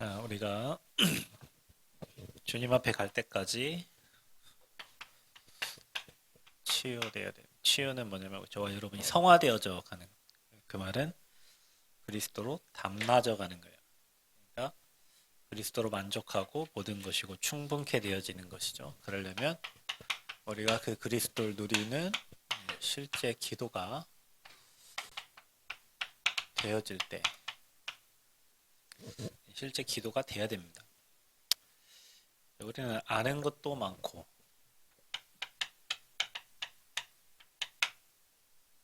자, 우리가 주님 앞에 갈 때까지 치유돼야 돼. 치유는 뭐냐면 저와 여러분이 성화되어져 가는. 그 말은 그리스도로 담나져 가는 거예요. 그러니까 그리스도로 만족하고 모든 것이고 충분케 되어지는 것이죠. 그러려면 우리가 그 그리스도를 누리는 실제 기도가 되어질 때, 실제 기도가 돼야 됩니다. 우리는 아는 것도 많고,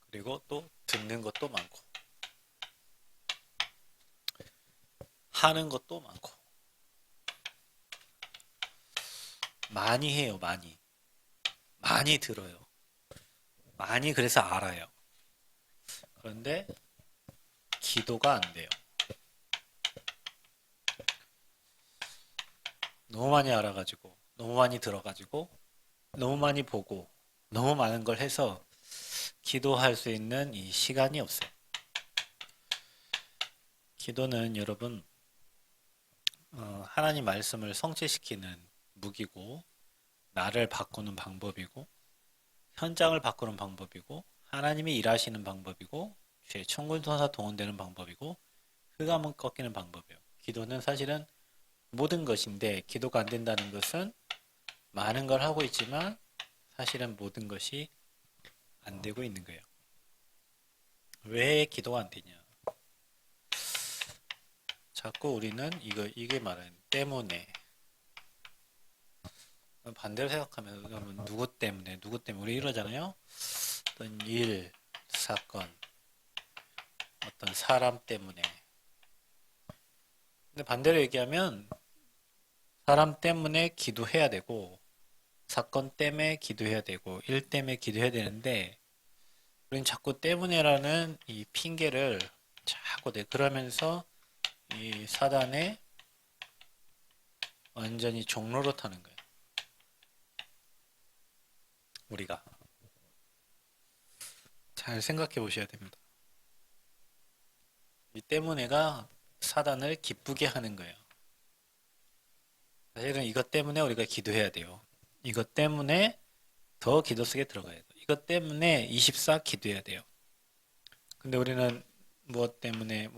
그리고 또 듣는 것도 많고, 하는 것도 많고, 많이 해요, 많이. 많이 들어요. 많이 그래서 알아요. 그런데 기도가 안 돼요. 너무 많이 알아가지고, 너무 많이 들어가지고, 너무 많이 보고, 너무 많은 걸 해서 기도할 수 있는 이 시간이 없어요. 기도는 여러분, 하나님 말씀을 성취시키는 무기고, 나를 바꾸는 방법이고, 현장을 바꾸는 방법이고, 하나님이 일하시는 방법이고, 죄 천군천사 동원되는 방법이고, 흑암은 꺾이는 방법이에요. 기도는 사실은 모든 것인데, 기도가 안 된다는 것은 많은 걸 하고 있지만 사실은 모든 것이 안 되고 있는 거예요. 왜 기도가 안 되냐? 자꾸 우리는 이게 말하는 때문에, 반대로 생각하면 그러면 누구 때문에 우리 이러잖아요. 어떤 일, 사건, 어떤 사람 때문에. 근데 반대로 얘기하면 사람 때문에 기도해야 되고, 사건 때문에 기도해야 되고, 일 때문에 기도해야 되는데, 우린 자꾸 때문에라는 이 핑계를 자꾸 그러면서 이 사단의 완전히 종로로 타는 거예요. 우리가 잘 생각해 보셔야 됩니다. 이 때문에가 사단을 기쁘게 하는 거예요. 사실은 이것 때문에 우리가 기도해야 돼요. 이것 때문에 더 기도 속에 들어가야 돼요. 이것 때문에 24 기도해야 돼요. 근데 우리는 무엇 때문에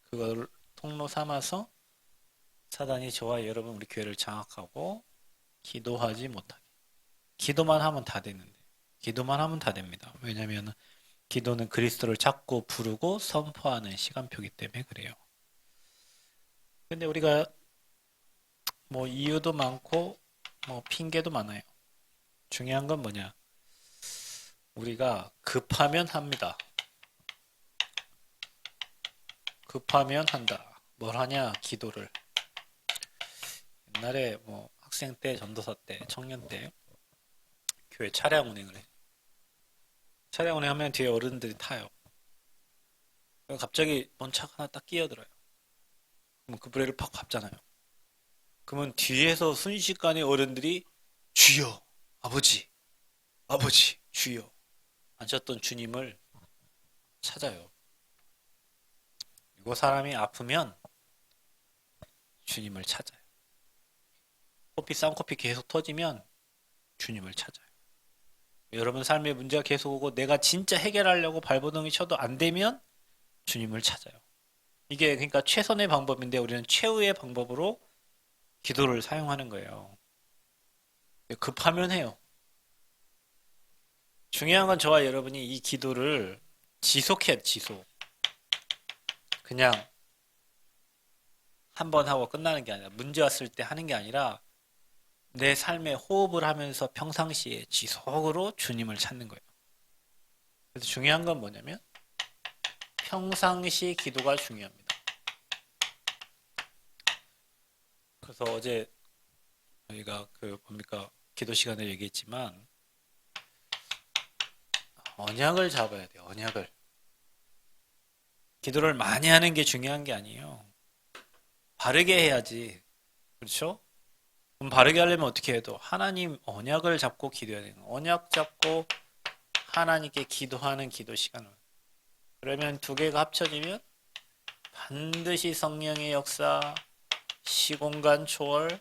그걸 통로 삼아서 사단이 저와 여러분 우리 교회를 장악하고 기도하지 못하게. 기도만 하면 다 되는데. 기도만 하면 다 됩니다. 왜냐하면 기도는 그리스도를 찾고 부르고 선포하는 시간표기 때문에 그래요. 근데 우리가 뭐 이유도 많고 뭐 핑계도 많아요. 중요한 건 뭐냐? 우리가 급하면 합니다. 급하면 한다. 뭘 하냐? 기도를. 옛날에 뭐 학생 때, 전도사 때, 청년 때 교회 차량 운행을 해. 차량 운행하면 뒤에 어른들이 타요. 갑자기 먼 차가 하나 딱 끼어들어요. 그럼 그 브레이크를 팍 밟잖아요. 그러면 뒤에서 순식간에 어른들이 주여, 아버지, 아버지, 주여 하셨던 주님을 찾아요. 그리고 사람이 아프면 주님을 찾아요. 쌍코피 계속 터지면 주님을 찾아요. 여러분 삶의 문제가 계속 오고 내가 진짜 해결하려고 발버둥이 쳐도 안 되면 주님을 찾아요. 이게 그러니까 최선의 방법인데 우리는 최후의 방법으로 기도를 사용하는 거예요. 급하면 해요. 중요한 건 저와 여러분이 이 기도를 지속해야 지속. 그냥 한 번 하고 끝나는 게 아니라 문제 왔을 때 하는 게 아니라 내 삶에 호흡을 하면서 평상시에 지속으로 주님을 찾는 거예요. 그래서 중요한 건 뭐냐면 평상시 기도가 중요합니다. 그래서 어제 저희가 기도 시간에 얘기했지만 언약을 잡아야 돼요. 언약을. 기도를 많이 하는 게 중요한 게 아니에요. 바르게 해야지. 그렇죠? 그럼 바르게 하려면 어떻게 해도 하나님 언약을 잡고 기도해야 되는 거예요. 언약 잡고 하나님께 기도하는 기도 시간을. 그러면 두 개가 합쳐지면 반드시 성령의 역사, 시공간 초월,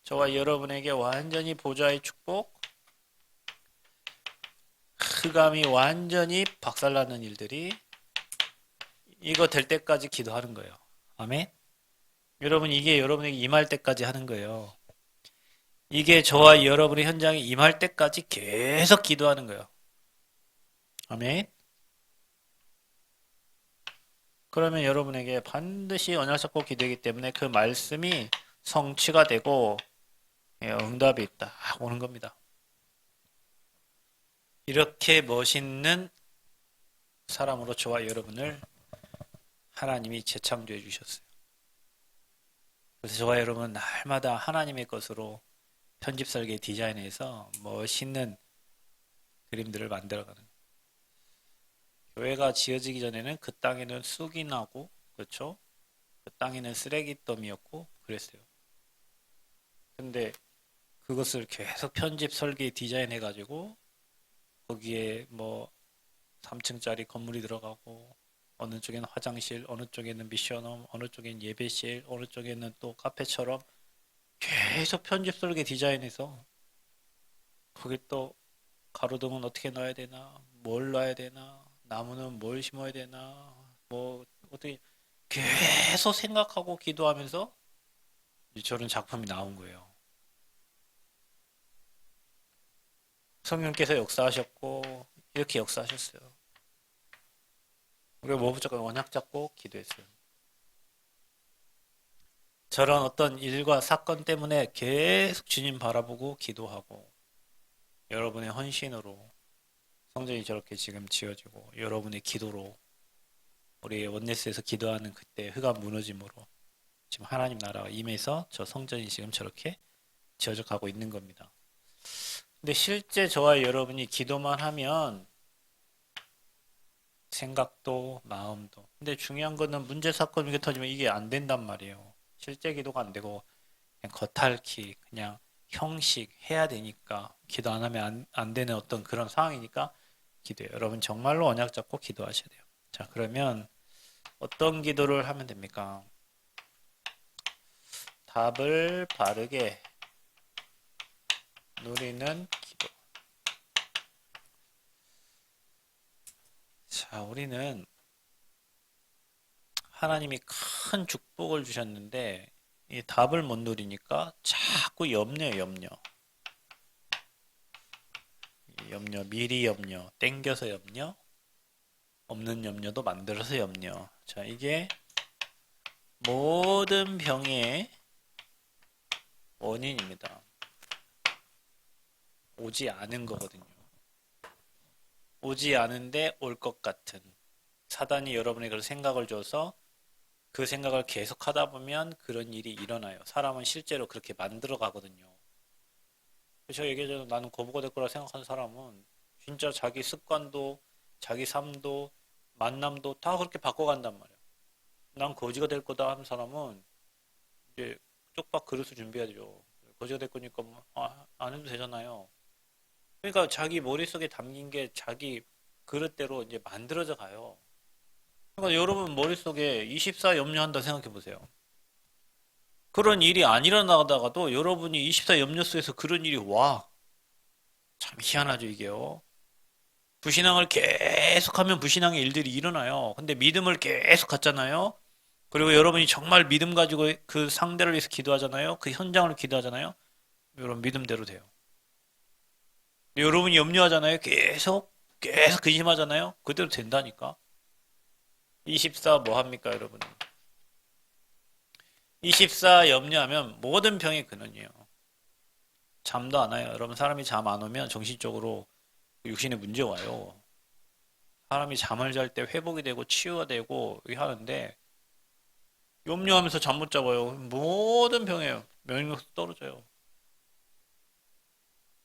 저와 여러분에게 완전히 보좌의 축복, 흑암이 완전히 박살나는 일들이 이거 될 때까지 기도하는 거예요. 아멘. 여러분, 이게 여러분에게 임할 때까지 하는 거예요. 이게 저와 여러분의 현장에 임할 때까지 계속 기도하는 거예요. 아멘. 그러면 여러분에게 반드시 언약 잡고 기도하기 때문에 그 말씀이 성취가 되고 응답이 딱 오는 겁니다. 이렇게 멋있는 사람으로 저와 여러분을 하나님이 재창조해 주셨어요. 그래서 저와 여러분은 날마다 하나님의 것으로 편집 설계 디자인해서 멋있는 그림들을 만들어가는 거예요. 교회가 지어지기 전에는 그 땅에는 쑥이 나고, 그렇죠? 그 땅에는 쓰레기더미였고 그랬어요. 근데 그것을 계속 편집 설계 디자인해 가지고 거기에 3층짜리 건물이 들어가고 어느 쪽에는 화장실, 어느 쪽에는 미션홈, 어느 쪽에는 예배실, 어느 쪽에는 또 카페처럼 계속 편집 설계 디자인해서 거기 또 가로등은 어떻게 놔야 되나, 뭘 놔야 되나, 나무는 뭘 심어야 되나, 어떻게 계속 생각하고 기도하면서 저런 작품이 나온 거예요. 성령께서 역사하셨고 이렇게 역사하셨어요. 우리가 무조건 언약 잡고 기도했어요. 저런 어떤 일과 사건 때문에 계속 주님 바라보고 기도하고 여러분의 헌신으로 성전이 저렇게 지금 지어지고 여러분의 기도로 우리 원네스에서 기도하는 그때 흑암 무너짐으로 지금 하나님 나라가 임해서 저 성전이 지금 저렇게 지어져 가고 있는 겁니다. 근데 실제 저와 여러분이 기도만 하면 생각도 마음도 근데 중요한 거는 문제 사건 이게 터지면 이게 안 된단 말이에요. 실제 기도가 안 되고 그냥 겉핥기 그냥 형식 해야 되니까 기도 안 하면 안 되는 어떤 그런 상황이니까 기도해요. 여러분 정말로 언약 잡고 기도하셔야 돼요. 자, 그러면 어떤 기도를 하면 됩니까? 답을 바르게 누리는 기도. 자, 우리는 하나님이 큰 축복을 주셨는데 이 답을 못 누리니까 자꾸 염려예요, 염려, 미리 염려, 땡겨서 염려, 없는 염려도 만들어서 염려. 자, 이게 모든 병의 원인입니다. 오지 않은 거거든요. 오지 않은데 올 것 같은. 사단이 여러분에게 그런 생각을 줘서 그 생각을 계속 하다 보면 그런 일이 일어나요. 사람은 실제로 그렇게 만들어 가거든요. 제가 얘기하자면 나는 거부가 될 거라 생각하는 사람은 진짜 자기 습관도 자기 삶도 만남도 다 그렇게 바꿔간단 말이야. 난 거지가 될 거다 하는 사람은 이제 쪽박 그릇을 준비하죠. 거지가 될 거니까 안 해도 되잖아요. 그러니까 자기 머릿속에 담긴 게 자기 그릇대로 이제 만들어져 가요. 그러니까 여러분 머릿속에 24 염려한다 생각해 보세요. 그런 일이 안 일어나다가도 여러분이 24 염려 속에서 그런 일이 와. 참 희한하죠, 이게요. 불신앙을 계속하면 불신앙의 일들이 일어나요. 근데 믿음을 계속 갖잖아요. 그리고 여러분이 정말 믿음 가지고 그 상대를 위해서 기도하잖아요. 그 현장을 기도하잖아요. 여러분 믿음대로 돼요. 여러분이 염려하잖아요. 계속 근심하잖아요. 그대로 된다니까. 24 뭐 합니까, 여러분? 24 염려하면 모든 병의 근원이에요. 잠도 안 와요. 여러분 사람이 잠 안 오면 정신적으로 육신에 문제 와요. 사람이 잠을 잘 때 회복이 되고 치유가 되고 하는데 염려하면서 잠 못 자고요. 모든 병에 면역력도 떨어져요.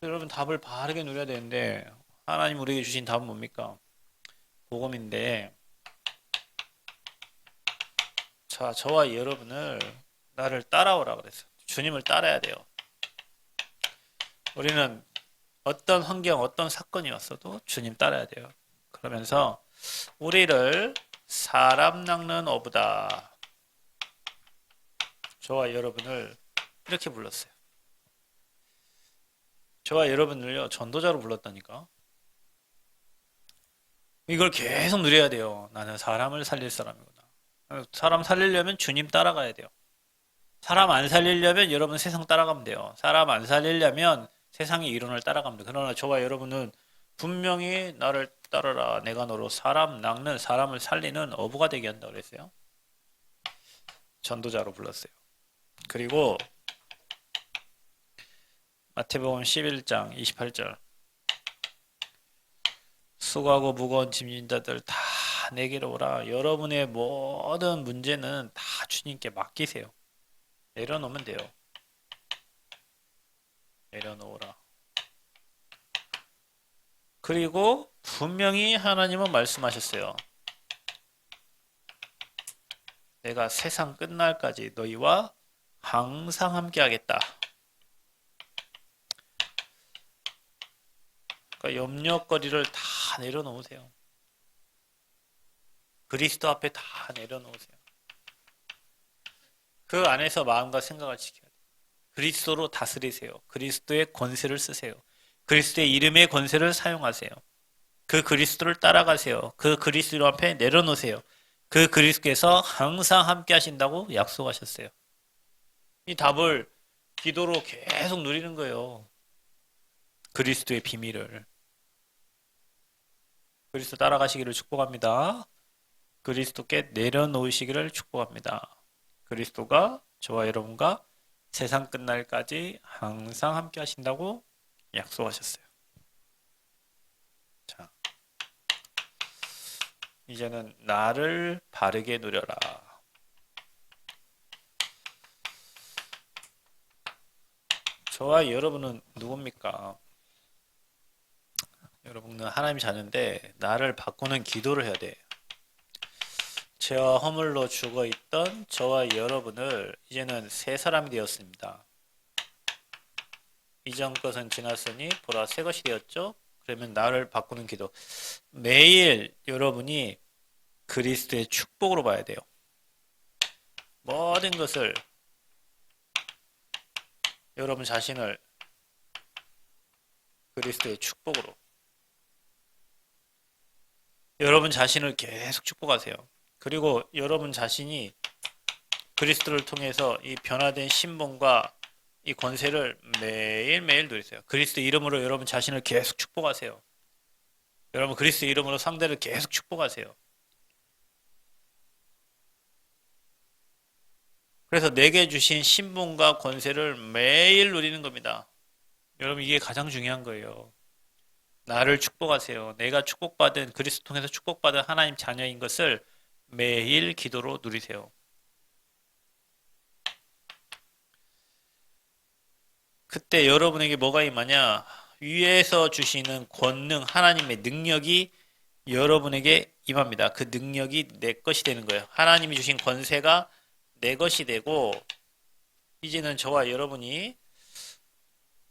여러분 답을 바르게 누려야 되는데 하나님 우리에게 주신 답은 뭡니까? 복음인데 자, 저와 여러분을 나를 따라오라 그랬어요. 주님을 따라야 돼요. 우리는 어떤 환경, 어떤 사건이 왔어도 주님 따라야 돼요. 그러면서 우리를 사람 낚는 어부다. 저와 여러분을 이렇게 불렀어요. 저와 여러분을요, 전도자로 불렀다니까. 이걸 계속 누려야 돼요. 나는 사람을 살릴 사람이구나. 사람 살리려면 주님 따라가야 돼요. 사람 안 살리려면 여러분 세상 따라가면 돼요. 사람 안 살리려면 세상의 이론을 따라가면 돼요. 그러나 저와 여러분은 분명히 나를 따르라. 내가 너로 사람 낚는 사람을 살리는 어부가 되게 한다 그랬어요. 전도자로 불렀어요. 그리고 마태복음 11장 28절 수고하고 무거운 짐진 자들 다 내게로 오라. 여러분의 모든 문제는 다 주님께 맡기세요. 내려놓으면 돼요. 내려놓으라. 그리고 분명히 하나님은 말씀하셨어요. 내가 세상 끝날까지 너희와 항상 함께 하겠다. 그러니까 염려거리를 다 내려놓으세요. 그리스도 앞에 다 내려놓으세요. 그 안에서 마음과 생각을 지켜야 돼요. 그리스도로 다스리세요. 그리스도의 권세를 쓰세요. 그리스도의 이름의 권세를 사용하세요. 그 그리스도를 따라가세요. 그 그리스도 앞에 내려놓으세요. 그 그리스도께서 항상 함께 하신다고 약속하셨어요. 이 답을 기도로 계속 누리는 거예요. 그리스도의 비밀을. 그리스도 따라가시기를 축복합니다. 그리스도께 내려놓으시기를 축복합니다. 그리스도가 저와 여러분과 세상 끝날까지 항상 함께 하신다고 약속하셨어요. 자, 이제는 나를 바르게 누려라. 저와 여러분은 누굽니까? 여러분은 하나님 자녀인데 나를 바꾸는 기도를 해야 돼. 죄와 허물로 죽어있던 저와 여러분을 이제는 새 사람이 되었습니다. 이전 것은 지났으니 보라 새 것이 되었죠? 그러면 나를 바꾸는 기도. 매일 여러분이 그리스도의 축복으로 봐야 돼요. 모든 것을 여러분 자신을 그리스도의 축복으로 여러분 자신을 계속 축복하세요. 그리고 여러분 자신이 그리스도를 통해서 이 변화된 신분과 이 권세를 매일매일 누리세요. 그리스도 이름으로 여러분 자신을 계속 축복하세요. 여러분 그리스도 이름으로 상대를 계속 축복하세요. 그래서 내게 주신 신분과 권세를 매일 누리는 겁니다. 여러분 이게 가장 중요한 거예요. 나를 축복하세요. 내가 축복받은 그리스도 통해서 축복받은 하나님 자녀인 것을 매일 기도로 누리세요. 그때 여러분에게 뭐가 임하냐? 위에서 주시는 권능, 하나님의 능력이 여러분에게 임합니다. 그 능력이 내 것이 되는 거예요. 하나님이 주신 권세가 내 것이 되고 이제는 저와 여러분이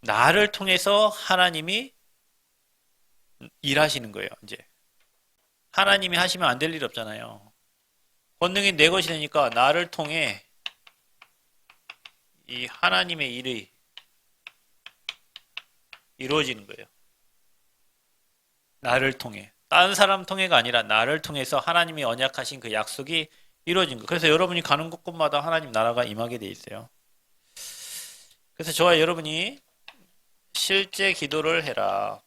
나를 통해서 하나님이 일하시는 거예요. 이제 하나님이 하시면 안 될 일 없잖아요. 권능이 내 것이 되니까 나를 통해 이 하나님의 일이 이루어지는 거예요. 나를 통해. 다른 사람 통해가 아니라 나를 통해서 하나님이 언약하신 그 약속이 이루어진 거예요. 그래서 여러분이 가는 곳곳마다 하나님 나라가 임하게 돼 있어요. 그래서 저와 여러분이 실제 기도를 해라.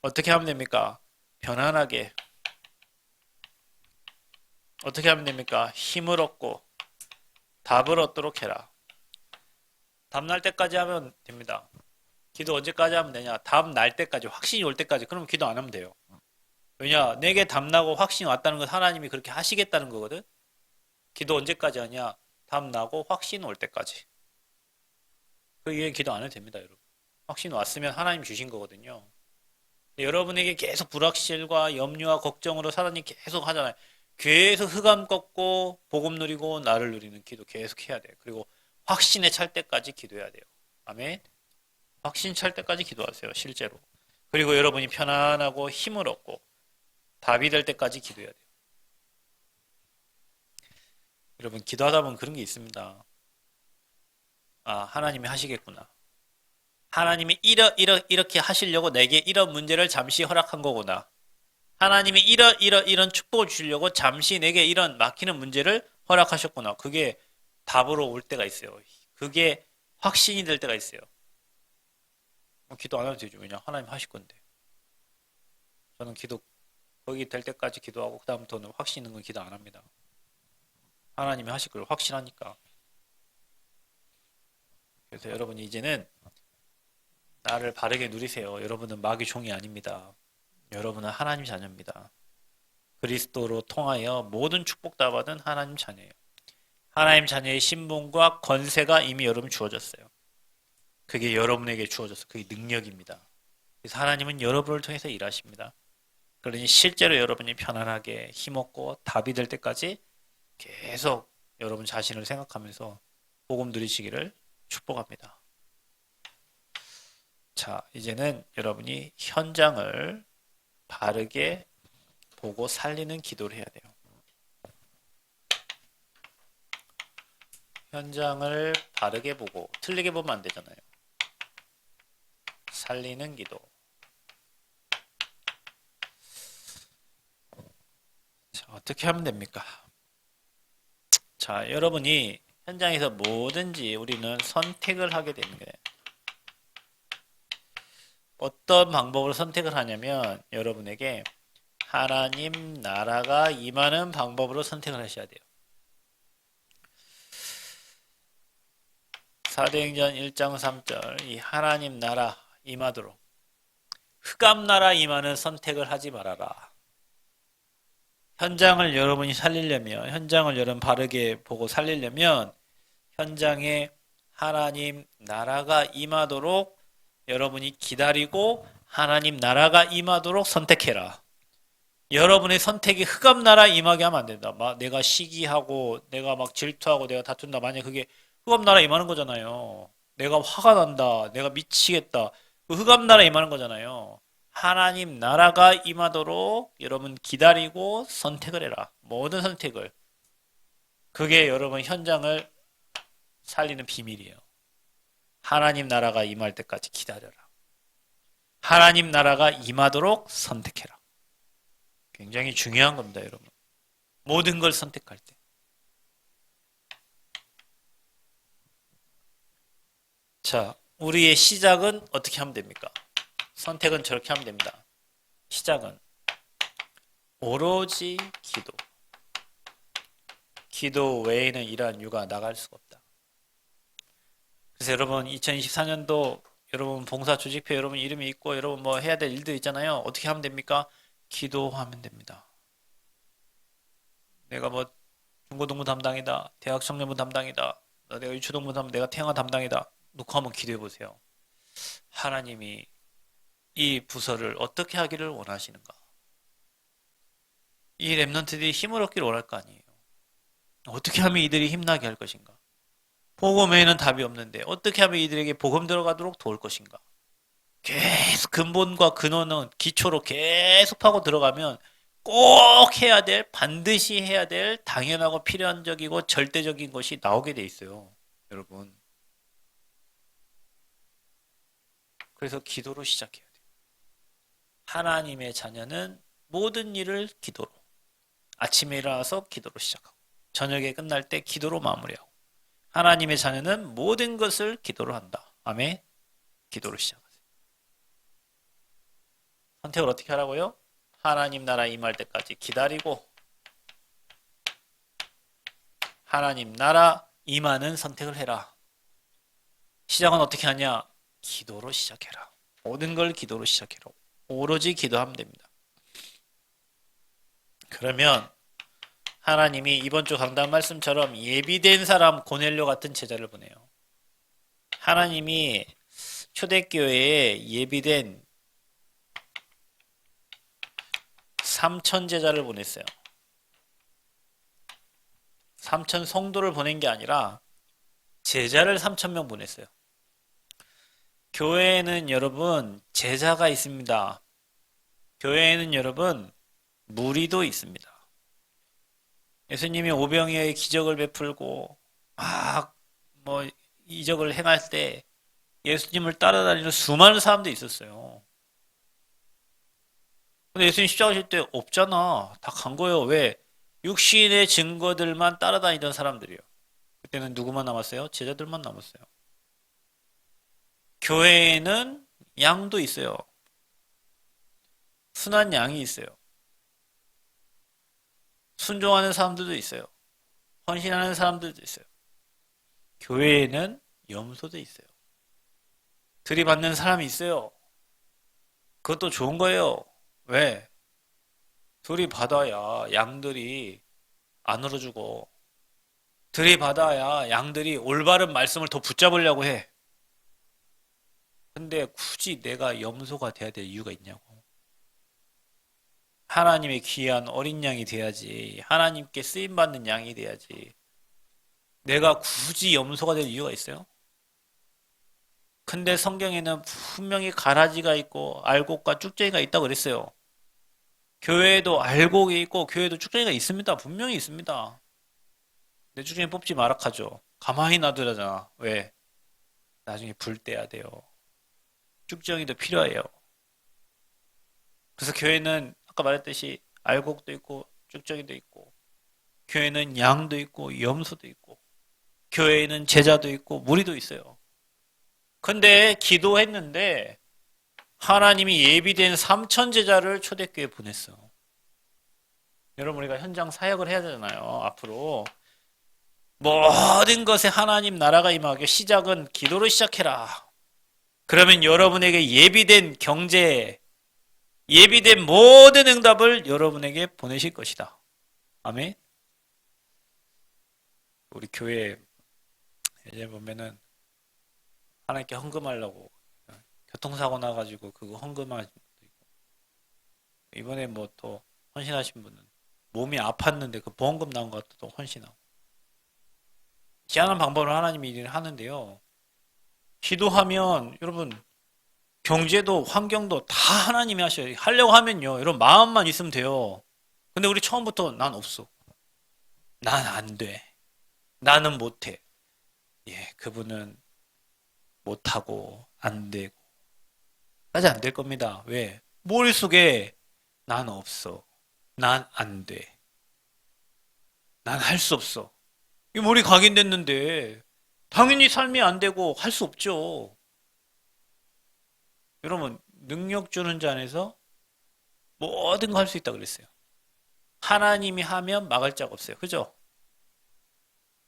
어떻게 하면 됩니까? 편안하게. 어떻게 하면 됩니까? 힘을 얻고 답을 얻도록 해라. 답 날 때까지 하면 됩니다. 기도 언제까지 하면 되냐? 답 날 때까지, 확신이 올 때까지. 그러면 기도 안 하면 돼요. 왜냐? 내게 답 나고 확신이 왔다는 건 하나님이 그렇게 하시겠다는 거거든. 기도 언제까지 하냐? 답 나고 확신 올 때까지. 그 이후에 기도 안 해도 됩니다, 여러분. 확신 왔으면 하나님 주신 거거든요. 여러분에게 계속 불확실과 염려와 걱정으로 사단이 계속 하잖아요. 계속 흑암 꺾고 복음 누리고 나를 누리는 기도 계속 해야 돼요. 그리고 확신에 찰 때까지 기도해야 돼요. 아멘. 확신 찰 때까지 기도하세요. 실제로. 그리고 여러분이 편안하고 힘을 얻고 답이 될 때까지 기도해야 돼요. 여러분 기도하다 보면 그런 게 있습니다. 아, 하나님이 하시겠구나. 하나님이 이렇게 하시려고 내게 이런 문제를 잠시 허락한 거구나. 하나님이 이런 축복을 주시려고 잠시 내게 이런 막히는 문제를 허락하셨구나. 그게 답으로 올 때가 있어요. 그게 확신이 될 때가 있어요. 기도 안 해도 되죠. 왜냐? 하나님 하실 건데. 저는 기도 거기 될 때까지 기도하고 그 다음부터는 확신 있는 건 기도 안 합니다. 하나님이 하실 걸 확신하니까. 그래서 여러분이 이제는 나를 바르게 누리세요. 여러분은 마귀 종이 아닙니다. 여러분은 하나님 자녀입니다. 그리스도로 통하여 모든 축복 다 받은 하나님 자녀예요. 하나님 자녀의 신분과 권세가 이미 여러분 주어졌어요. 그게 여러분에게 주어졌어요. 그게 능력입니다. 그래서 하나님은 여러분을 통해서 일하십니다. 그러니 실제로 여러분이 편안하게 힘없고 답이 될 때까지 계속 여러분 자신을 생각하면서 복음 누리시기를 축복합니다. 자, 이제는 여러분이 현장을 바르게 보고 살리는 기도를 해야 돼요. 현장을 바르게 보고 틀리게 보면 안 되잖아요. 살리는 기도. 자, 어떻게 하면 됩니까? 자, 여러분이 현장에서 뭐든지 우리는 선택을 하게 되는 거예요. 어떤 방법으로 선택을 하냐면 여러분에게 하나님 나라가 임하는 방법으로 선택을 하셔야 돼요. 사도행전 1장 3절 이 하나님 나라 임하도록 흑암 나라 임하는 선택을 하지 말아라. 현장을 여러분이 살리려면 현장을 여러분 바르게 보고 살리려면 현장에 하나님 나라가 임하도록 여러분이 기다리고 하나님 나라가 임하도록 선택해라. 여러분의 선택이 흑암 나라 임하게 하면 안 된다. 막 내가 시기하고 내가 막 질투하고 내가 다툰다. 만약 그게 흑암 나라 임하는 거잖아요. 내가 화가 난다. 내가 미치겠다. 그 흑암 나라 임하는 거잖아요. 하나님 나라가 임하도록 여러분 기다리고 선택을 해라. 모든 선택을. 그게 여러분 현장을 살리는 비밀이에요. 하나님 나라가 임할 때까지 기다려라. 하나님 나라가 임하도록 선택해라. 굉장히 중요한 겁니다, 여러분. 모든 걸 선택할 때. 자, 우리의 시작은 어떻게 하면 됩니까? 선택은 저렇게 하면 됩니다. 시작은 오로지 기도. 기도 외에는 이러한 유가 나갈 수가 없다. 그래서 여러분 2024년도 여러분 봉사 조직표 여러분 이름이 있고 여러분 뭐 해야 될 일들 있잖아요. 어떻게 하면 됩니까? 기도하면 됩니다. 내가 뭐 중고등부 담당이다. 대학 청년부 담당이다. 내가 유초등부 담당, 내가 태영아 담당이다. 놓고 한번 기도해 보세요. 하나님이 이 부서를 어떻게 하기를 원하시는가? 이 랩런트들이 힘을 얻기를 원할 거 아니에요. 어떻게 하면 이들이 힘나게 할 것인가? 복음에는 답이 없는데 어떻게 하면 이들에게 복음 들어가도록 도울 것인가? 계속 근본과 근원은 기초로 계속 파고 들어가면 꼭 해야 될, 반드시 해야 될 당연하고 필연적이고 절대적인 것이 나오게 돼 있어요. 여러분. 그래서 기도로 시작해야 돼요. 하나님의 자녀는 모든 일을 기도로. 아침에 일어나서 기도로 시작하고 저녁에 끝날 때 기도로 마무리하고 하나님의 자녀는 모든 것을 기도로 한다. 아멘. 기도로 시작하세요. 선택을 어떻게 하라고요? 하나님 나라 임할 때까지 기다리고 하나님 나라 임하는 선택을 해라. 시작은 어떻게 하냐? 기도로 시작해라. 모든 걸 기도로 시작해라. 오로지 기도하면 됩니다. 그러면 하나님이 이번 주 강단 말씀처럼 예비된 사람 고넬료 같은 제자를 보내요. 하나님이 초대교회에 예비된 3천 제자를 보냈어요. 3천 성도를 보낸 게 아니라 제자를 3,000명 보냈어요. 교회에는 여러분 제자가 있습니다. 교회에는 여러분 무리도 있습니다. 예수님이 오병이어의 기적을 베풀고 막 뭐 이적을 행할 때 예수님을 따라다니는 수많은 사람들이 있었어요. 근데 예수님 십자가 질 때 없잖아. 다 간 거예요. 왜? 육신의 증거들만 따라다니던 사람들이요. 그때는 누구만 남았어요? 제자들만 남았어요. 교회에는 양도 있어요. 순한 양이 있어요. 순종하는 사람들도 있어요. 헌신하는 사람들도 있어요. 교회에는 염소도 있어요. 들이받는 사람이 있어요. 그것도 좋은 거예요. 왜? 들이받아야 양들이 안 울어주고, 들이받아야 양들이 올바른 말씀을 더 붙잡으려고 해. 근데 굳이 내가 염소가 돼야 될 이유가 있냐고. 하나님의 귀한 어린 양이 돼야지. 하나님께 쓰임받는 양이 돼야지. 내가 굳이 염소가 될 이유가 있어요? 근데 성경에는 분명히 가라지가 있고 알곡과 쭉쟁이가 있다고 그랬어요. 교회에도 알곡이 있고 교회에도 쭉쟁이가 있습니다. 분명히 있습니다. 내 쭉쟁이 뽑지 마라 하죠. 가만히 놔두라잖아. 왜? 나중에 불 떼야 돼요. 쭉쟁이도 필요해요. 그래서 교회는 아까 말했듯이 알곡도 있고 쭉쟁이도 있고 교회는 양도 있고 염소도 있고 교회에는 제자도 있고 무리도 있어요. 근데 기도했는데 하나님이 예비된 3천 제자를 초대교회에 보냈어. 여러분 우리가 현장 사역을 해야 되잖아요. 앞으로 모든 것에 하나님 나라가 임하게 시작은 기도로 시작해라. 그러면 여러분에게 예비된 경제, 예비된 모든 응답을 여러분에게 보내실 것이다. 아멘. 우리 교회 예전에 보면은 하나님께 헌금하려고 교통사고 나가지고 그거 헌금하신 분도 있고 이번에 뭐 또 헌신하신 분은 몸이 아팠는데 그 보험금 나온 것도 또 헌신하고 희한한 방법으로 하나님이 일을 하는데요. 기도하면 여러분 경제도 환경도 다 하나님이 하셔요. 하려고 하면요. 여러분 마음만 있으면 돼요. 근데 우리 처음부터 난 없어. 난 안 돼. 나는 못해. 예, 그분은 못하고 안 되고 까지 안 될 겁니다. 왜? 머릿속에 난 없어. 난 안 돼. 난 할 수 없어. 이 머리 각인됐는데 당연히 삶이 안 되고 할 수 없죠. 여러분 능력 주는 자 안에서 모든 거 할 수 있다 그랬어요. 하나님이 하면 막을 자가 없어요. 그죠?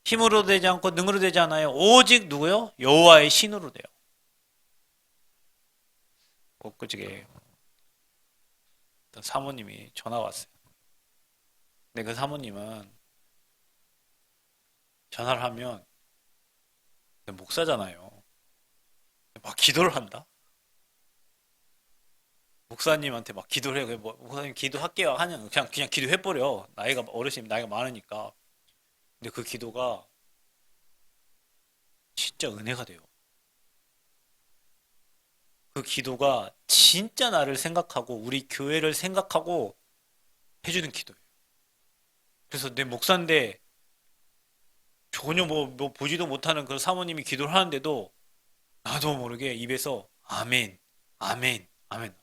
힘으로 되지 않고 능으로 되지 않아요. 오직 누구요? 여호와의 신으로 돼요. 그저께 어떤 사모님이 전화 왔어요. 근데 그 사모님은 전화를 하면 목사잖아요. 막 기도를 한다. 목사님한테 막 기도를 해요. 뭐, 목사님 기도할게요 하면 그냥 기도해버려. 나이가 어르신 나이가 많으니까. 근데 그 기도가 진짜 은혜가 돼요. 그 기도가 진짜 나를 생각하고 우리 교회를 생각하고 해주는 기도예요. 그래서 내 목사인데 전혀 뭐 보지도 못하는 그 사모님이 기도를 하는데도 나도 모르게 입에서 아멘, 아멘, 아멘.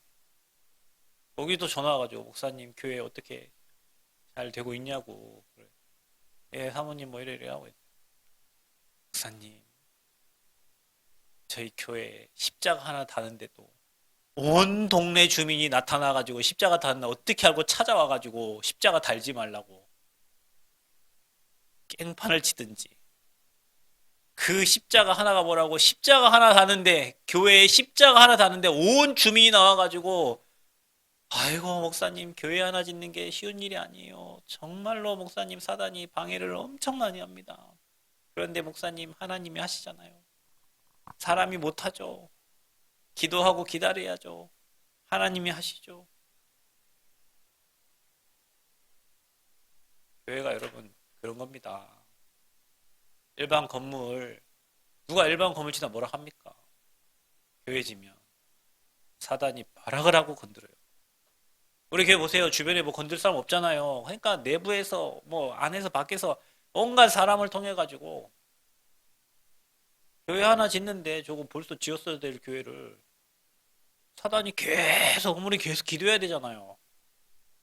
거기도 전화 와가지고 목사님 교회 어떻게 잘 되고 있냐고. 그래. 예, 사모님 뭐 이래 하고 목사님 저희 교회 십자가 하나 다는데도 온 동네 주민이 나타나가지고 십자가 달나 어떻게 알고 찾아와가지고 십자가 달지 말라고 깽판을 치든지 그 십자가 하나가 뭐라고 십자가 하나 다는데 교회에 십자가 하나 다는데 온 주민이 나와가지고 아이고 목사님 교회 하나 짓는 게 쉬운 일이 아니에요. 정말로 목사님 사단이 방해를 엄청 많이 합니다. 그런데 목사님 하나님이 하시잖아요. 사람이 못하죠. 기도하고 기다려야죠. 하나님이 하시죠. 교회가 여러분 그런 겁니다. 일반 건물 누가 일반 건물 지나 뭐라 합니까? 교회 지면 사단이 발악을 하고 건드려요. 우리 교회 보세요. 주변에 뭐 건들 사람 없잖아요. 그러니까 내부에서 뭐 안에서 밖에서 온갖 사람을 통해 가지고 교회 하나 짓는데 저거 벌써 지었어야 될 교회를 사단이 계속 우리 계속 기도해야 되잖아요.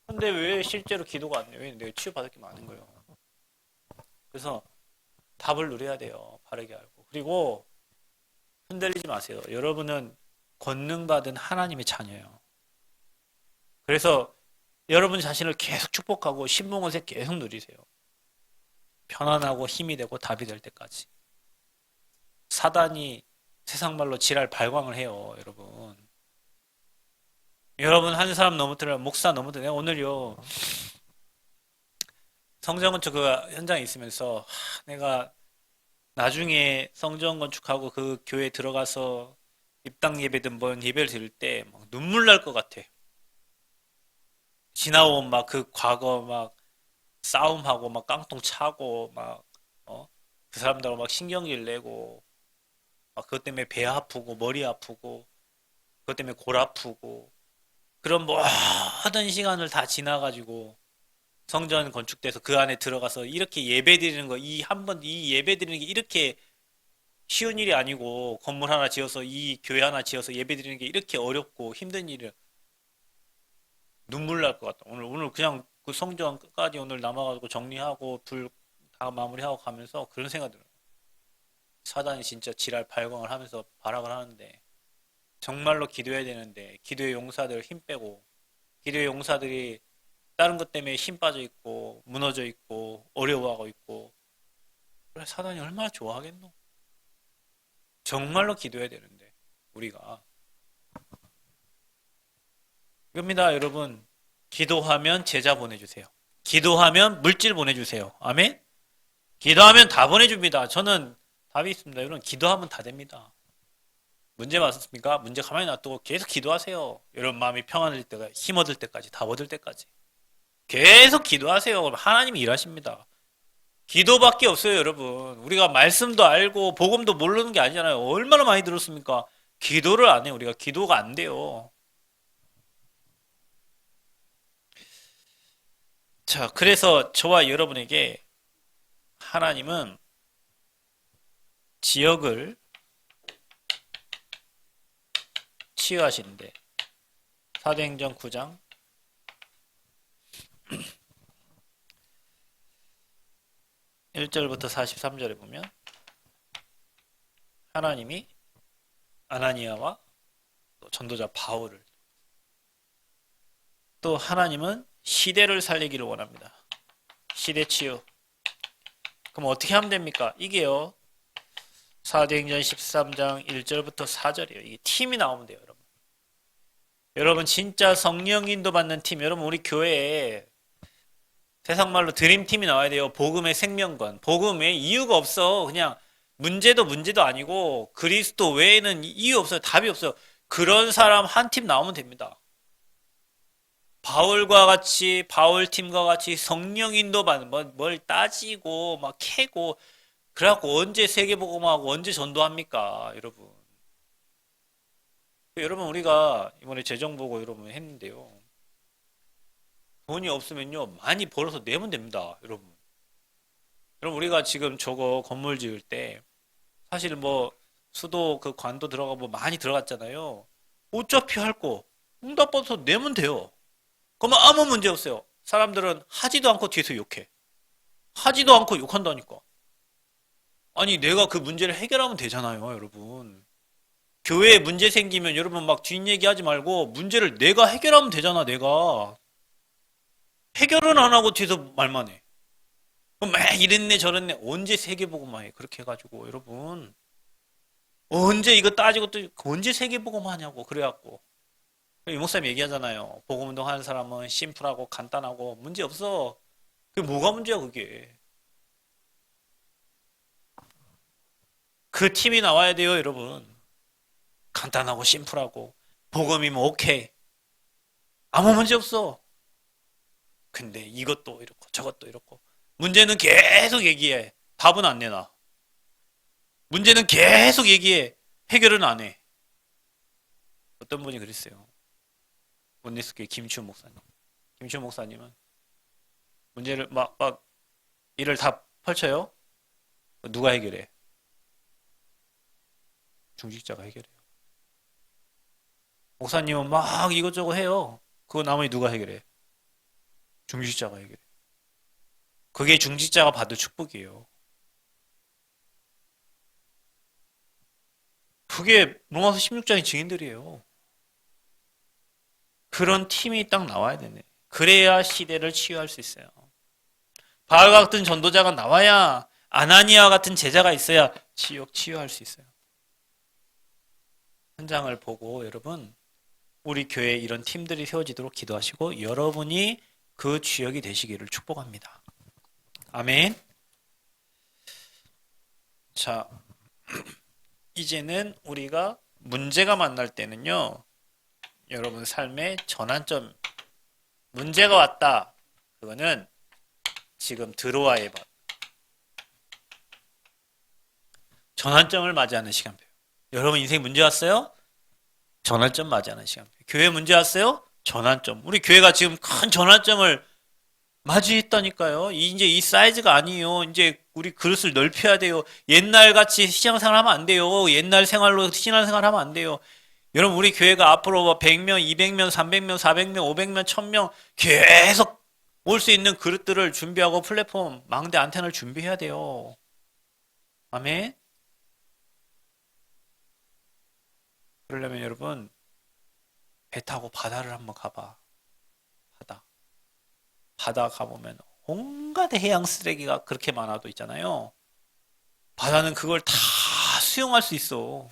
근데 왜 실제로 기도가 안 돼요? 왜 내가 치유받을 게 많은 거예요. 그래서 답을 누려야 돼요. 바르게 알고. 그리고 흔들리지 마세요. 여러분은 권능받은 하나님의 자녀예요. 그래서 여러분 자신을 계속 축복하고 신봉을 계속 누리세요. 편안하고 힘이 되고 답이 될 때까지. 사단이 세상 말로 지랄 발광을 해요, 여러분. 여러분 한 사람 넘어뜨려 목사 넘어뜨려 오늘요 성전 건축 그 현장에 있으면서 내가 나중에 성전 건축하고 그 교회 들어가서 입당 예배든 뭔 예배를 드릴 때 막 눈물 날 것 같아. 지나온 막 그 과거 막 싸움하고 막 깡통 차고 막 그 사람들하고 막 신경질 내고 막 그것 때문에 배 아프고 머리 아프고 그것 때문에 골 아프고 그런 모든 시간을 다 지나가지고 성전 건축돼서 그 안에 들어가서 이렇게 예배 드리는 거, 이 한 번, 이 예배 드리는 게 이렇게 쉬운 일이 아니고, 건물 하나 지어서, 이 교회 하나 지어서 예배 드리는 게 이렇게 어렵고 힘든 일을 눈물 날 것 같다. 오늘 그냥 그 성전 끝까지 오늘 남아가지고 정리하고 불 다 마무리하고 가면서 그런 생각 들어요. 사단이 진짜 지랄 발광을 하면서 발악을 하는데, 정말로 기도해야 되는데, 기도의 용사들 힘 빼고, 기도의 용사들이 다른 것 때문에 힘 빠져 있고 무너져 있고 어려워하고 있고 그래 사단이 얼마나 좋아하겠노? 정말로 기도해야 되는데 우리가 이겁니다 여러분. 기도하면 제자 보내주세요. 기도하면 물질 보내주세요. 아멘. 기도하면 다 보내줍니다. 저는 답이 있습니다. 여러분 기도하면 다 됩니다. 문제 맞습니까? 문제 가만히 놔두고 계속 기도하세요. 여러분 마음이 평안해질 때가 힘 얻을 때까지 답 얻을 때까지 계속 기도하세요. 그럼 하나님이 일하십니다. 기도밖에 없어요, 여러분. 우리가 말씀도 알고 복음도 모르는 게 아니잖아요. 얼마나 많이 들었습니까? 기도를 안 해요. 우리가 기도가 안 돼요. 자, 그래서 저와 여러분에게 하나님은 지역을 치유하시는데 사도행전 9장 1절부터 43절에 보면 하나님이 아나니아와 또 전도자 바울을 또 하나님은 시대를 살리기를 원합니다. 시대 치유. 그럼 어떻게 하면 됩니까? 이게요. 사도행전 13장 1절부터 4절이에요. 이게 팀이 나오면 돼요, 여러분. 여러분 진짜 성령 인도 받는 팀, 여러분 우리 교회에 세상 말로 드림팀이 나와야 돼요. 복음의 생명권. 복음에 이유가 없어. 그냥 문제도 아니고 그리스도 외에는 이유 없어요. 답이 없어요. 그런 사람 한 팀 나오면 됩니다. 바울과 같이 바울 팀과 같이 성령 인도 받는 뭘 따지고 막 캐고 그래갖고 언제 세계복음하고 언제 전도합니까, 여러분? 여러분 우리가 이번에 재정 보고 여러분 했는데요. 돈이 없으면요 많이 벌어서 내면 됩니다, 여러분. 여러분 우리가 지금 저거 건물 지을 때 사실 뭐 수도 그 관도 들어가고 많이 들어갔잖아요. 어차피 할 거 응답 받아서 내면 돼요. 그러면 아무 문제 없어요. 사람들은 하지도 않고 뒤에서 욕해. 하지도 않고 욕한다니까. 아니 내가 그 문제를 해결하면 되잖아요, 여러분. 교회에 문제 생기면 여러분 막 뒷얘기 하지 말고 문제를 내가 해결하면 되잖아, 내가. 해결은 안 하고 뒤에서 말만 해. 그럼 막 이랬네 저랬네 언제 세계보고만 해 그렇게 해가지고 여러분 언제 이거 따지고 또 언제 세계보고만 하냐고 그래갖고 이 목사님 얘기하잖아요. 복음운동 하는 사람은 심플하고 간단하고 문제 없어. 그게 뭐가 문제야 그게. 그 팀이 나와야 돼요 여러분. 간단하고 심플하고 복음이면 오케이 아무 문제 없어. 근데 이것도 이렇고 저것도 이렇고 문제는 계속 얘기해. 답은 안 내놔. 문제는 계속 얘기해. 해결은 안 해. 어떤 분이 그랬어요. 원리스교회 김치훈 목사님. 김시호 목사님은 문제를 막 일을 다 펼쳐요. 누가 해결해? 중직자가 해결해요. 목사님은 막 이것저것 해요. 그거 나머지 누가 해결해? 중직자가 해결해. 그게 중직자가 받을 축복이에요. 그게 로마서 16장의 증인들이에요. 그런 팀이 딱 나와야 되네. 그래야 시대를 치유할 수 있어요. 바알 같은 전도자가 나와야 아나니아 같은 제자가 있어야 치유할 수 있어요. 현장을 보고 여러분 우리 교회에 이런 팀들이 세워지도록 기도하시고 여러분이 그 주역이 되시기를 축복합니다. 아멘. 자, 이제는 우리가 문제가 만날 때는요. 여러분 삶의 전환점 문제가 왔다. 그거는 지금 드로아의 법. 전환점을 맞이하는 시간표. 여러분 인생 문제 왔어요? 전환점 맞이하는 시간표. 교회 문제 왔어요? 전환점. 우리 교회가 지금 큰 전환점을 맞이했다니까요. 이제 이 사이즈가 아니에요. 이제 우리 그릇을 넓혀야 돼요. 옛날 같이 신앙생활 하면 안 돼요. 옛날 생활로 신앙생활 하면 안 돼요. 여러분 우리 교회가 앞으로 100명, 200명, 300명, 400명, 500명, 1000명 계속 올 수 있는 그릇들을 준비하고 플랫폼, 망대 안테나를 준비해야 돼요. 아멘. 그러려면 여러분 배 타고 바다를 한번 가봐. 바다 가보면 온갖 해양 쓰레기가 그렇게 많아도 있잖아요. 바다는 그걸 다 수용할 수 있어.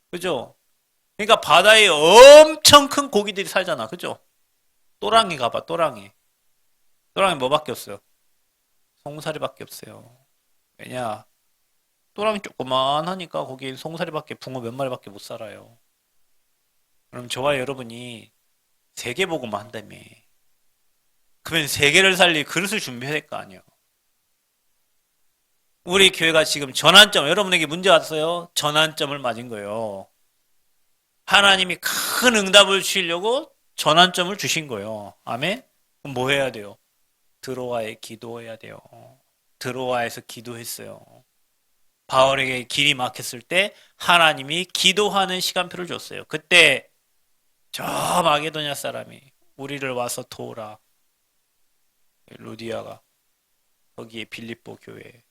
그죠? 그러니까 바다에 엄청 큰 고기들이 살잖아. 그죠? 또랑이 가봐, 또랑이. 또랑이 뭐밖에 없어요? 송사리밖에 없어요. 왜냐? 또랑이 조그만하니까 거기에 송사리밖에, 붕어 몇 마리밖에 못 살아요. 그럼 저와 여러분이 세계복음만 한다며. 그러면 세계를 살릴 그릇을 준비해야 될 거 아니에요. 우리 교회가 지금 전환점, 여러분에게 문제 왔어요? 전환점을 맞은 거예요. 하나님이 큰 응답을 주시려고 전환점을 주신 거예요. 아멘? 그럼 뭐 해야 돼요? 드로아에 기도해야 돼요. 드로아에서 기도했어요. 바울에게 길이 막혔을 때 하나님이 기도하는 시간표를 줬어요. 그때 저 마게도냐 사람이 우리를 와서 도우라. 루디아가 거기에 빌립보 교회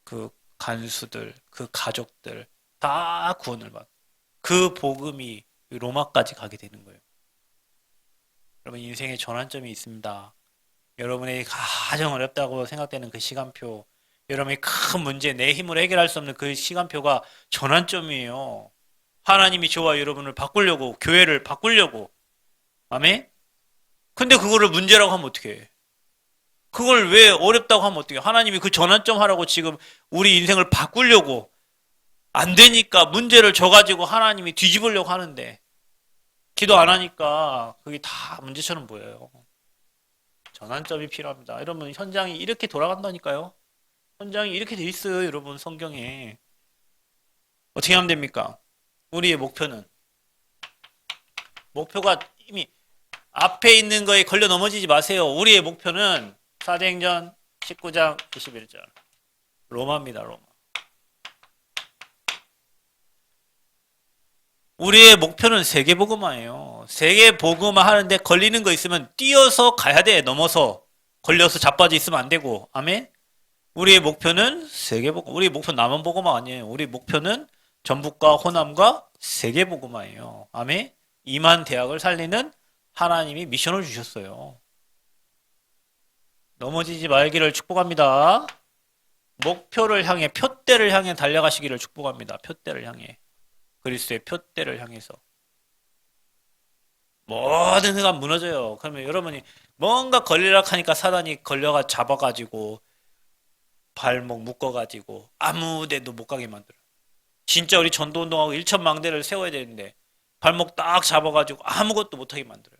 그 간수들 그 가족들 다 구원을 받. 그 복음이 로마까지 가게 되는 거예요. 여러분 인생의 전환점이 있습니다. 여러분의 가장 어렵다고 생각되는 그 시간표, 여러분의 큰 문제, 내 힘으로 해결할 수 없는 그 시간표가 전환점이에요. 하나님이 저와 여러분을 바꾸려고, 교회를 바꾸려고. 아멘? 근데 그거를 문제라고 하면 어떡해? 그걸 왜 어렵다고 하면 어떡해? 하나님이 그 전환점 하라고 지금 우리 인생을 바꾸려고 안 되니까 문제를 져가지고 하나님이 뒤집으려고 하는데 기도 안 하니까 그게 다 문제처럼 보여요. 전환점이 필요합니다. 여러분 현장이 이렇게 돌아간다니까요. 현장이 이렇게 돼 있어요. 여러분 성경에. 어떻게 하면 됩니까? 우리의 목표가 이미 앞에 있는 거에 걸려 넘어지지 마세요. 우리의 목표는 사도행전 19장 21절 로마입니다. 로마. 우리의 목표는 세계복음화예요. 세계복음화 하는데 걸리는 거 있으면 뛰어서 가야 돼. 넘어서. 걸려서 자빠져 있으면 안 되고. 아멘? 우리의 목표는 세계복음. 우리의 목표는 남한 복음화 아니에요. 우리 목표는 전북과 호남과 세계복음화예요. 아멘? 이만 대학을 살리는 하나님이 미션을 주셨어요. 넘어지지 말기를 축복합니다. 목표를 향해, 표대를 향해 달려가시기를 축복합니다. 표대를 향해. 그리스도의 표대를 향해서. 모든 회가 무너져요. 그러면 여러분이 뭔가 걸리락 하니까 사단이 걸려가 잡아가지고 발목 묶어가지고 아무 데도 못 가게 만들어요. 진짜 우리 전도운동하고 일천망대를 세워야 되는데 발목 딱 잡아가지고 아무것도 못하게 만들어요.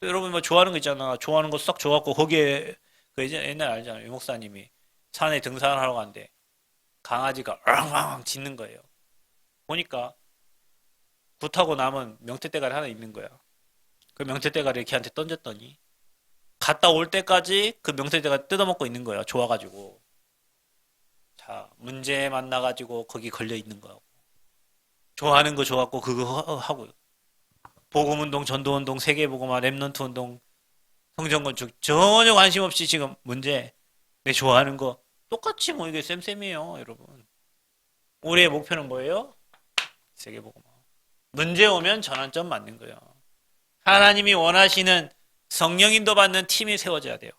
또 여러분 뭐 좋아하는 거 있잖아. 좋아하는 거 싹 좋아갖고 거기에 그 옛날 알잖아요. 유 목사님이 산에 등산을 하러 갔는데 강아지가 엉엉 짖는 거예요. 보니까 굿하고 남은 명태대가리 하나 있는 거야. 그 명태대가리를 걔한테 던졌더니 갔다 올 때까지 그 명태대가 뜯어먹고 있는 거예요. 좋아가지고. 자, 문제 만나가지고 거기 걸려 있는 거고. 좋아하는 거 좋았고 그거 하고요. 복음운동, 전도운동, 세계복음화, 랩넌트 운동, 성전건축 전혀 관심 없이 지금 문제 내 좋아하는 거 똑같이 뭐 이게 쌤쌤이에요, 여러분. 우리의 목표는 뭐예요? 세계복음화. 문제 오면 전환점 맞는 거예요. 하나님이 원하시는 성령인도 받는 팀이 세워져야 돼요.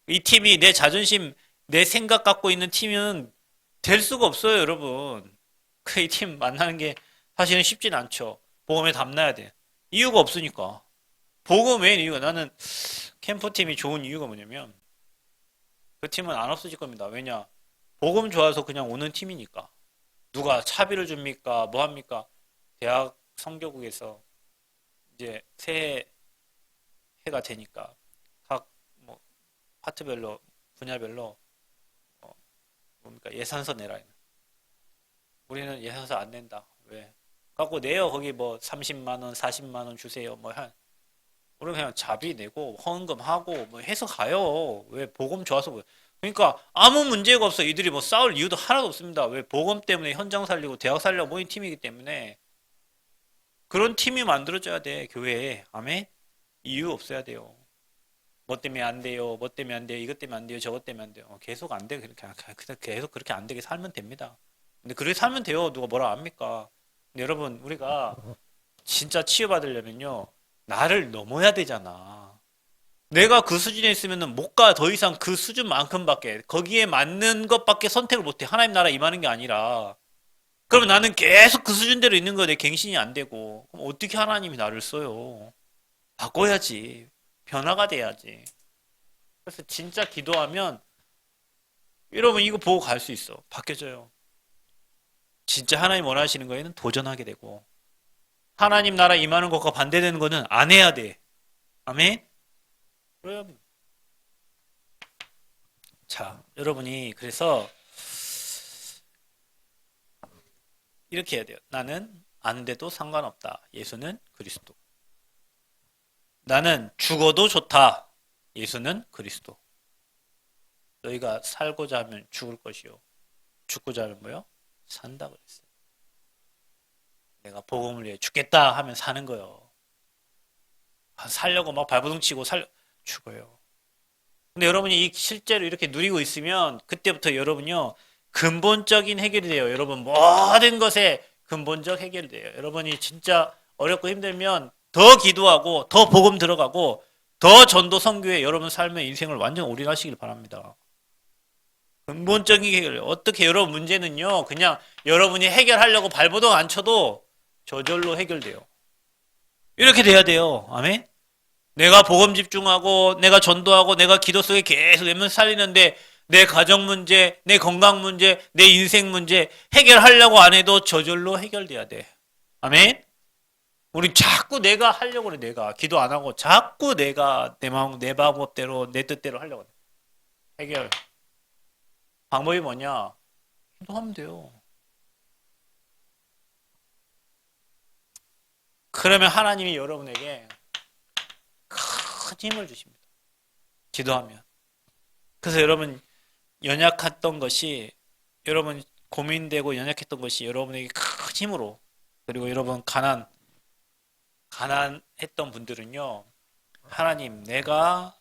이 팀이 내 자존심, 내 생각 갖고 있는 팀은 될 수가 없어요, 여러분. 그 이 팀 만나는 게 사실은 쉽진 않죠. 복음에 담나야 돼. 이유가 없으니까. 복음 외엔 이유가 나는 캠프팀이 좋은 이유가 뭐냐면 그 팀은 안 없어질 겁니다. 왜냐? 복음 좋아서 그냥 오는 팀이니까. 누가 차비를 줍니까? 뭐 합니까? 대학 성교국에서 이제 새해가 되니까 각 뭐 파트별로 분야별로 뭡니까 예산서 내라. 우리는 예산서 안 낸다. 왜? 갖고 내요. 거기 뭐 30만 원, 40만 원 주세요. 뭐 한 우리는 그냥 자비 내고 헌금 하고 뭐 해서 가요. 왜 복음 좋아서 뭐. 그러니까 아무 문제가 없어. 이들이 뭐 싸울 이유도 하나도 없습니다. 왜 복음 때문에 현장 살리고 대학 살려고 모인 팀이기 때문에 그런 팀이 만들어져야 돼. 교회에. 아멘. 이유 없어야 돼요. 뭐 때문에 안 돼요. 뭐 때문에 안 돼요. 이것 때문에 안 돼요. 저것 때문에 안 돼요. 계속 안 돼. 그렇게 계속 그렇게 안 되게 살면 됩니다. 근데 그렇게 살면 돼요. 누가 뭐라 합니까? 근데 여러분 우리가 진짜 치유받으려면요. 나를 넘어야 되잖아. 내가 그 수준에 있으면은 못 가. 더 이상 그 수준만큼밖에 거기에 맞는 것밖에 선택을 못 해. 하나님 나라 임하는 게 아니라. 그러면 나는 계속 그 수준대로 있는 거에 내 갱신이 안 되고. 그럼 어떻게 하나님이 나를 써요? 바꿔야지. 변화가 돼야지. 그래서 진짜 기도하면 여러분 이거 보고 갈 수 있어. 바뀌어져요. 진짜 하나님 원하시는 거에는 도전하게 되고 하나님 나라 임하는 것과 반대되는 거는 안 해야 돼. 아멘? 그럼 자, 여러분이 그래서 이렇게 해야 돼요. 나는 안 돼도 상관없다. 예수는 그리스도. 나는 죽어도 좋다. 예수는 그리스도. 너희가 살고자 하면 죽을 것이요. 죽고자 하면 뭐요? 산다 그랬어요. 내가 복음을 위해 죽겠다 하면 사는 거예요. 살려고 막 발버둥 치고 죽어요. 근데 여러분이 실제로 이렇게 누리고 있으면 그때부터 여러분요 근본적인 해결이 돼요. 여러분 모든 것에 근본적 해결이 돼요. 여러분이 진짜 어렵고 힘들면 더 기도하고 더 복음 들어가고 더 전도 선교에 여러분 삶의 인생을 완전 올인하시길 바랍니다. 근본적인 해결. 어떻게 여러분 문제는요 그냥 여러분이 해결하려고 발버둥 안 쳐도 저절로 해결돼요. 이렇게 돼야 돼요. 아멘. 내가 복음 집중하고 내가 전도하고 내가 기도 속에 계속 내면 살리는데 내 가정 문제, 내 건강 문제, 내 인생 문제 해결하려고 안 해도 저절로 해결돼야 돼. 아멘. 우리 자꾸 내가 하려고 그래. 내가 기도 안 하고 자꾸 내가 내 마음 내 방법대로 내 뜻대로 하려고 해. 해결. 방법이 뭐냐? 기도하면 돼요. 그러면 하나님이 여러분에게 큰 힘을 주십니다. 기도하면. 그래서 여러분 연약했던 것이 여러분 고민되고 연약했던 것이 여러분에게 큰 힘으로 그리고 여러분 가난했던 분들은요 하나님 내가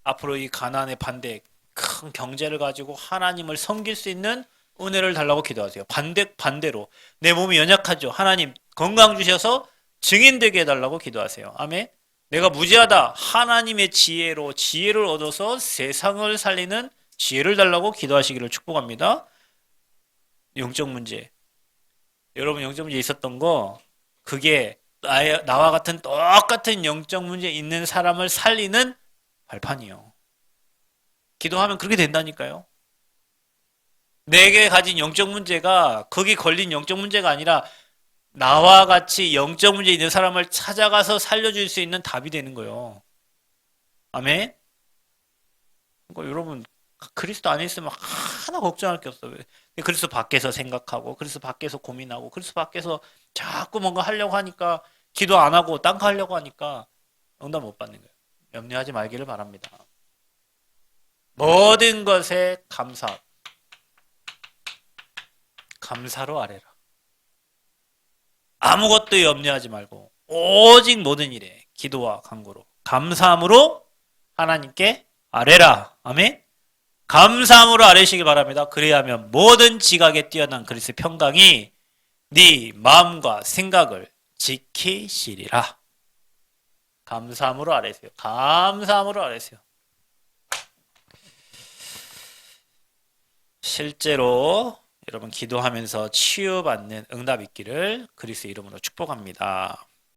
앞으로 이 가난의 반대 큰 경제를 가지고 하나님을 섬길 수 있는 은혜를 달라고 기도하세요. 반대로 내 몸이 연약하죠. 하나님 건강 주셔서 증인되게 해달라고 기도하세요. 아멘. 내가 무지하다. 하나님의 지혜를 얻어서 세상을 살리는 지혜를 달라고 기도하시기를 축복합니다. 영적 문제. 여러분 영적 문제 있었던 거 그게 나와 같은 똑같은 영적 문제 있는 사람을 살리는 발판이요. 기도하면 그렇게 된다니까요. 내게 가진 영적 문제가 거기 걸린 영적 문제가 아니라 나와 같이 영적 문제 있는 사람을 찾아가서 살려줄 수 있는 답이 되는 거예요. 아멘? 그러니까 여러분 그리스도 안에 있으면 하나 걱정할 게 없어요. 그리스도 밖에서 생각하고 그리스도 밖에서 고민하고 그리스도 밖에서 자꾸 뭔가 하려고 하니까 기도 안 하고 딴 거 하려고 하니까 응답 못 받는 거예요. 염려하지 말기를 바랍니다. 모든 것에 감사로 아뢰라. 아무것도 염려하지 말고 오직 모든 일에 기도와 간구로 감사함으로 하나님께 아뢰라. 아멘. 감사함으로 아뢰시기 바랍니다. 그래야하면 모든 지각에 뛰어난 그리스도의 평강이 네 마음과 생각을 지키시리라. 감사함으로 아뢰세요. 감사함으로 아뢰세요. 실제로 여러분 기도하면서 치유받는 응답 있기를 그리스도의 이름으로 축복합니다.